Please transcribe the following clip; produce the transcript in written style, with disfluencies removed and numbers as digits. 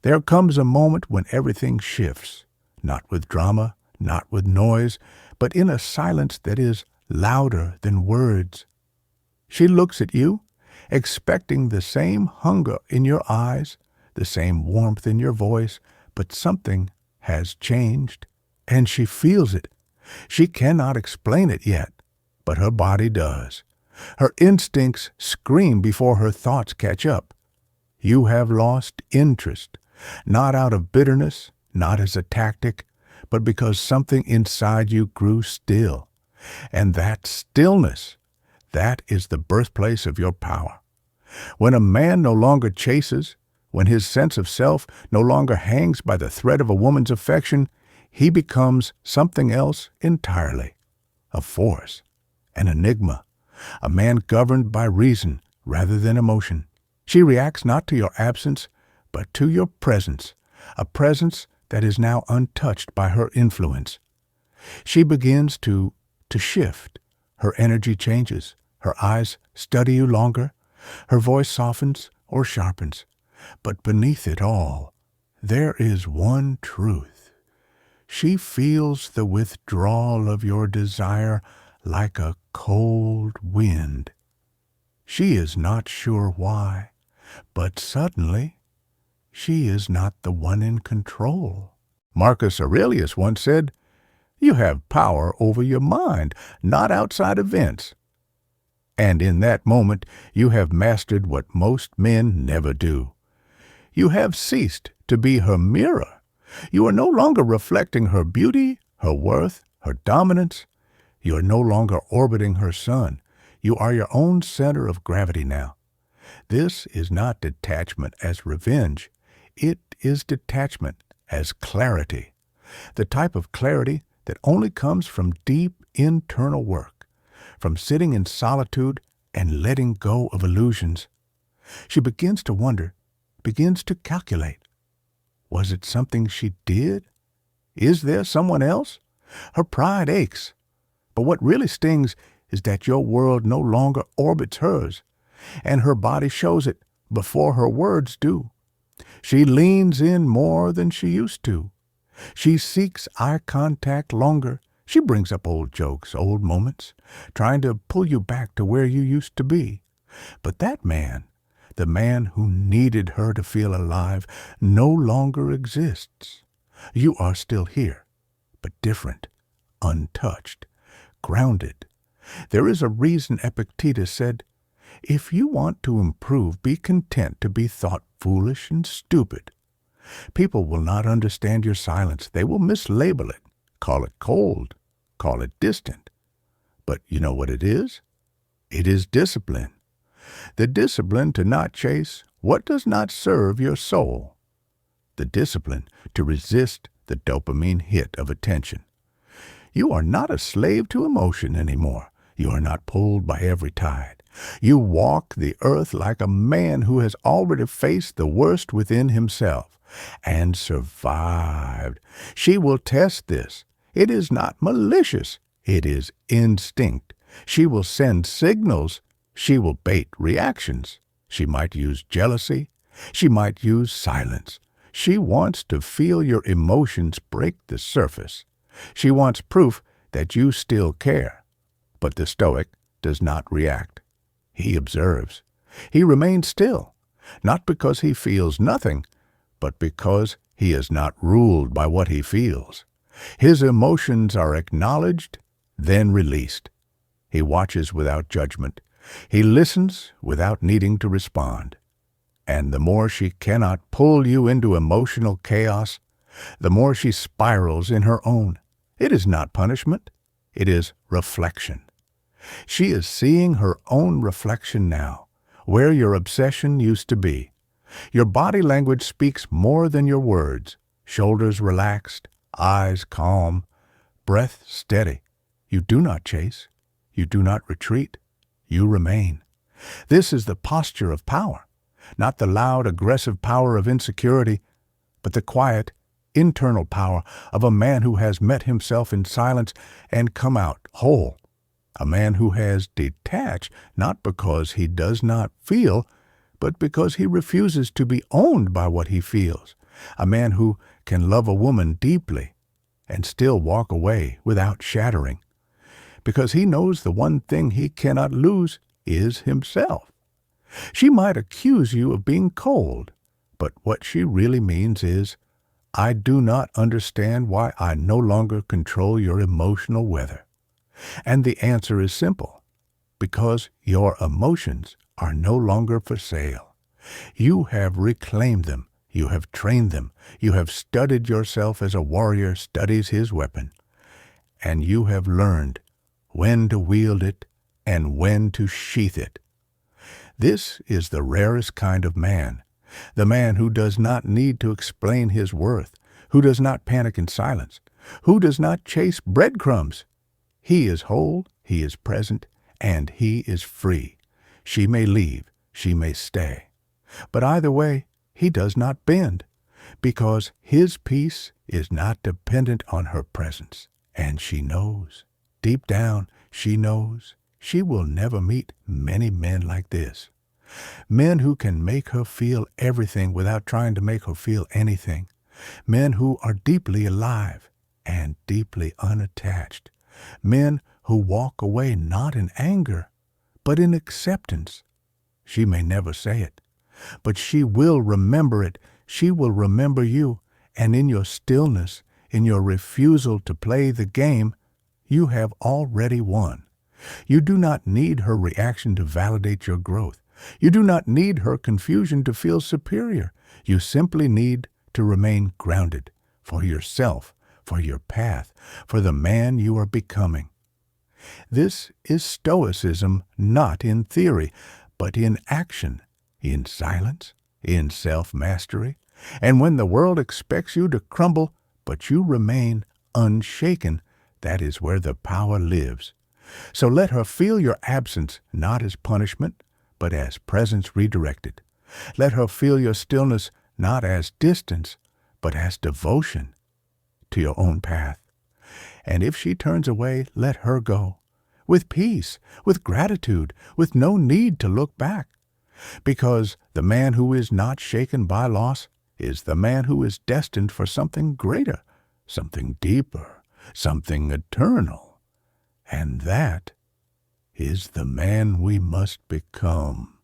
There comes a moment when everything shifts, not with drama, not with noise, but in a silence that is louder than words. She looks at you, expecting the same hunger in your eyes, the same warmth in your voice, but something has changed, and she feels it. She cannot explain it yet, but her body does. Her instincts scream before her thoughts catch up. You have lost interest, not out of bitterness, not as a tactic, but because something inside you grew still. And that stillness, that is the birthplace of your power. When a man no longer chases, when his sense of self no longer hangs by the thread of a woman's affection, he becomes something else entirely. A force, an enigma, a man governed by reason rather than emotion. She reacts not to your absence, but to your presence, a presence that is now untouched by her influence. She begins to shift. Her energy changes. Her eyes study you longer. Her voice softens or sharpens. But beneath it all, there is one truth. She feels the withdrawal of your desire like a cold wind. She is not sure why, but suddenly she is not the one in control. Marcus Aurelius once said, "You have power over your mind, not outside events." And in that moment, you have mastered what most men never do. You have ceased to be her mirror. You are no longer reflecting her beauty, her worth, her dominance. You are no longer orbiting her sun. You are your own center of gravity now. This is not detachment as revenge. It is detachment as clarity. The type of clarity that only comes from deep internal work, from sitting in solitude and letting go of illusions. She begins to wonder, begins to calculate. Was it something she did? Is there someone else? Her pride aches. But what really stings is that your world no longer orbits hers, and her body shows it before her words do. She leans in more than she used to. She seeks eye contact longer. She brings up old jokes, old moments, trying to pull you back to where you used to be. But that man, the man who needed her to feel alive, no longer exists. You are still here, but different, untouched, grounded. There is a reason Epictetus said, "If you want to improve, be content to be thought foolish and stupid." People will not understand your silence. They will mislabel it, call it cold, call it distant. But you know what it is? It is discipline. The discipline to not chase what does not serve your soul. The discipline to resist the dopamine hit of attention. You are not a slave to emotion anymore. You are not pulled by every tide. You walk the earth like a man who has already faced the worst within himself and survived. She will test this. It is not malicious. It is instinct. She will send signals. She will bait reactions. She might use jealousy. She might use silence. She wants to feel your emotions break the surface. She wants proof that you still care. But the Stoic does not react. He observes. He remains still, not because he feels nothing, but because he is not ruled by what he feels. His emotions are acknowledged, then released. He watches without judgment. He listens without needing to respond. And the more she cannot pull you into emotional chaos, the more she spirals in her own. It is not punishment. It is reflection. She is seeing her own reflection now, where your obsession used to be. Your body language speaks more than your words. Shoulders relaxed, eyes calm, breath steady. You do not chase. You do not retreat. You remain. This is the posture of power, not the loud, aggressive power of insecurity, but the quiet, internal power of a man who has met himself in silence and come out whole. A man who has detached not because he does not feel, but because he refuses to be owned by what he feels. A man who can love a woman deeply and still walk away without shattering, because he knows the one thing he cannot lose is himself. She might accuse you of being cold, but what she really means is, I do not understand why I no longer control your emotional weather. And the answer is simple, because your emotions are no longer for sale. You have reclaimed them, you have trained them, you have studied yourself as a warrior studies his weapon, and you have learned when to wield it and when to sheath it. This is the rarest kind of man, the man who does not need to explain his worth, who does not panic in silence, who does not chase breadcrumbs. He is whole, he is present, and he is free. She may leave, she may stay. But either way, he does not bend, because his peace is not dependent on her presence. And she knows, deep down, she knows, she will never meet many men like this. Men who can make her feel everything without trying to make her feel anything. Men who are deeply alive and deeply unattached. Men who walk away not in anger, but in acceptance. She may never say it, but she will remember it. She will remember you, and in your stillness, in your refusal to play the game, you have already won. You do not need her reaction to validate your growth. You do not need her confusion to feel superior. You simply need to remain grounded for yourself, for your path, for the man you are becoming. This is Stoicism not in theory, but in action, in silence, in self-mastery. And when the world expects you to crumble, but you remain unshaken, that is where the power lives. So let her feel your absence not as punishment, but as presence redirected. Let her feel your stillness not as distance, but as devotion to your own path. And if she turns away, let her go, with peace, with gratitude, with no need to look back. Because the man who is not shaken by loss is the man who is destined for something greater, something deeper, something eternal. And that is the man we must become.